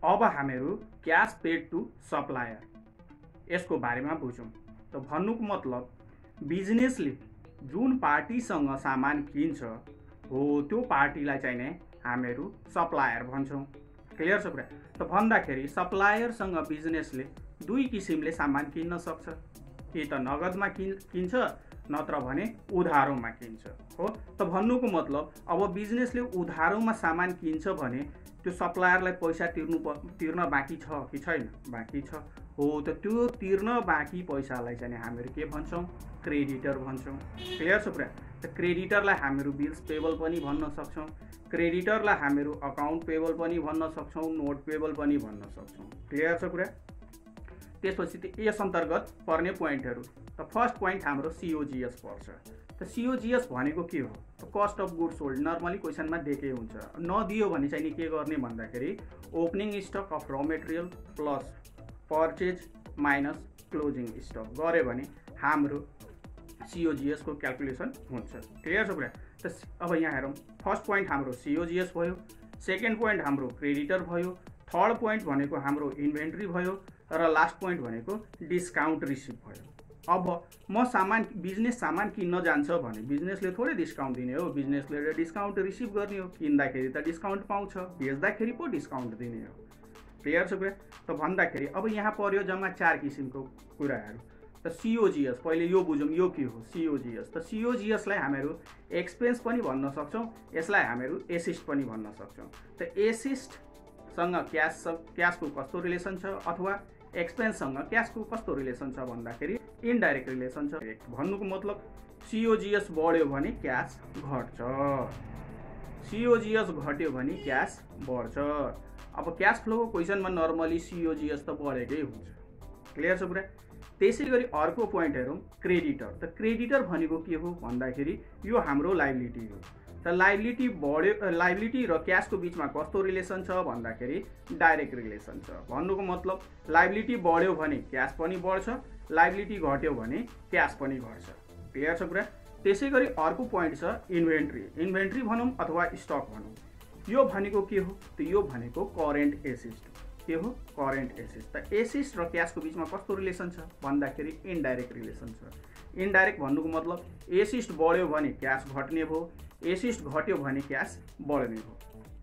अब हामीहरू cash paid to supplier यसको बारेमा बुझौँ। त भन्नुको मतलब बिजनेसले जुन पार्टीसँग सामान किन्छ हो त्यो पार्टीलाई चाहिँ नै हामीहरू सप्लायर भन्छौँ। क्लियर छ कुरा? त भन्दाखेरि सप्लायरसँग बिजनेसले दुई किसिमले सामान किन्न सक्छ, कि त नगदमा किन्छ नत्र भने उधारोमा किन्छ हो। त भन्नुको मतलब अब बिजनेसले उधारोमा सामान किन्छ भने त्यो सप्लायरलाई पैसा तिर्न बाँकी छ कि छैन? बाँकी छ हो। त त्यो तिर्न बाँकी पैसालाई चाहिँ हामीहरू के भन्छौँ? क्रेडिटर भन्छौँ। क्लियर छ कुरा? त क्रेडिटरलाई हामीहरू बिल्स पेबल पनि भन्न सक्छौँ, क्रेडिटरलाई हामीहरू अकाउन्ट पेबल पनि भन्न सक्छौँ, नोट पेबल पनि भन्न सक्छौँ। क्लियर छ कुरा? त्यसपछि यस अन्तर्गत पर्ने पोइन्टहरू। त फर्स्ट पोइन्ट हाम्रो COGS पर्छ। त COGS भनेको के हो? त cost of goods sold. Normally क्वेसनमा दिएकै हुन्छ, नदियो भने चाहिँ नि के गर्ने भन्दाखेरि ओपनिङ स्टक अफ र material plus purchase minus closing stock गऱ्यो भने हाम्रो COGS को क्यालकुलेसन हुन्छ। क्लियर छ कुरा? त अब यहाँ हेरौँ, फर्स्ट पोइन्ट हाम्रो COGS भयो, सेकेन्ड पोइन्ट हाम्रो क्रेडिटर भयो, थर्ड पोइन्ट भनेको हाम्रो इन्भेन्ट्री भयो र लास्ट पोइन्ट भनेको डिस्काउन्ट रिसिभ भयो। अब म बिजनेस सामान किन्न जान्छ भने बिजनेसले थोरै डिस्काउन्ट दिने हो, बिजनेसले डिस्काउन्ट रिसिभ गर्ने हो। किन्दाखेरि त डिस्काउन्ट पाउँछ, बेच्दाखेरि पो डिस्काउन्ट दिने हो। क्लियर छ कुरा? त भन्दाखेरि अब यहाँ पर्यो जम्मा 4 किसिमको कुराहरू। त COGS पहिले यो बुझौँ, यो के हो COGS? त COGS लाई हामीहरू एक्सपेन्स पनि भन्न सक्छौँ, यसलाई हामीहरू एसिस्ट पनि भन्न सक्छौँ। त एसिस्टसँग क्यासको कस्तो रिलेसन छ अथवा एक्सपेन्ससँग क्यासको कस्तो रिलेसन छ भन्दाखेरि इनडाइरेक्ट रिलेसन छ। भन्नुको मतलब COGS बढ्यो भने क्यास घट्छ, COGS घट्यो भने क्यास बढ्छ। अब क्यास फ्लोको क्वेसनमा नर्मली COGS त बढेकै हुन्छ। क्लियर छ कुरा? त्यसै गरी अर्को पोइन्ट हेरौँ, क्रेडिटर। त क्रेडिटर भनेको के हो भन्दाखेरि यो हाम्रो लाइबिलिटी हो। त लाइबिलिटी बढ्यो, लाइबिलिटी र क्यासको बिचमा कस्तो रिलेसन छ भन्दाखेरि डाइरेक्ट रिलेसन छ। भन्नुको मतलब लाइबिलिटी बढ्यो भने क्यास पनि बढ्छ, लाइबिलिटी घट्यो भने क्यास पनि घट्छ। क्लियर छ कुरा? त्यसै गरी अर्को पोइन्ट छ इन्भेन्ट्री। इन्भेन्ट्री भनौँ अथवा स्टक भनौँ, यो भनेको के हो? त यो भनेको करेन्ट एसिस्ट। के हो? Current assist. त एसिस्ट र क्यासको बिचमा कस्तो रिलेसन छ भन्दाखेरि इनडाइरेक्ट रिलेसन छ। इनडाइरेक्ट भन्नुको मतलब एसिस्ट बढ्यो भने क्यास घट्ने भयो, एसिस्ट घट्यो भने क्यास बढ्ने भयो।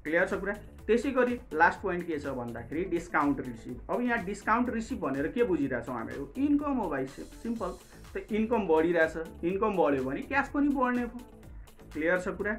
क्लियर छ कुरा? त्यसै गरी लास्ट पोइन्ट के छ भन्दाखेरि डिस्काउन्ट रिसिभ। अब यहाँ डिस्काउन्ट रिसिभ भनेर के बुझिरहेछौँ हामीहरू? इन्कम हो भाइ, सिम्पल। त इन्कम बढिरहेछ, इन्कम बढ्यो भने क्यास पनि बढ्ने भयो। क्लियर छ कुरा?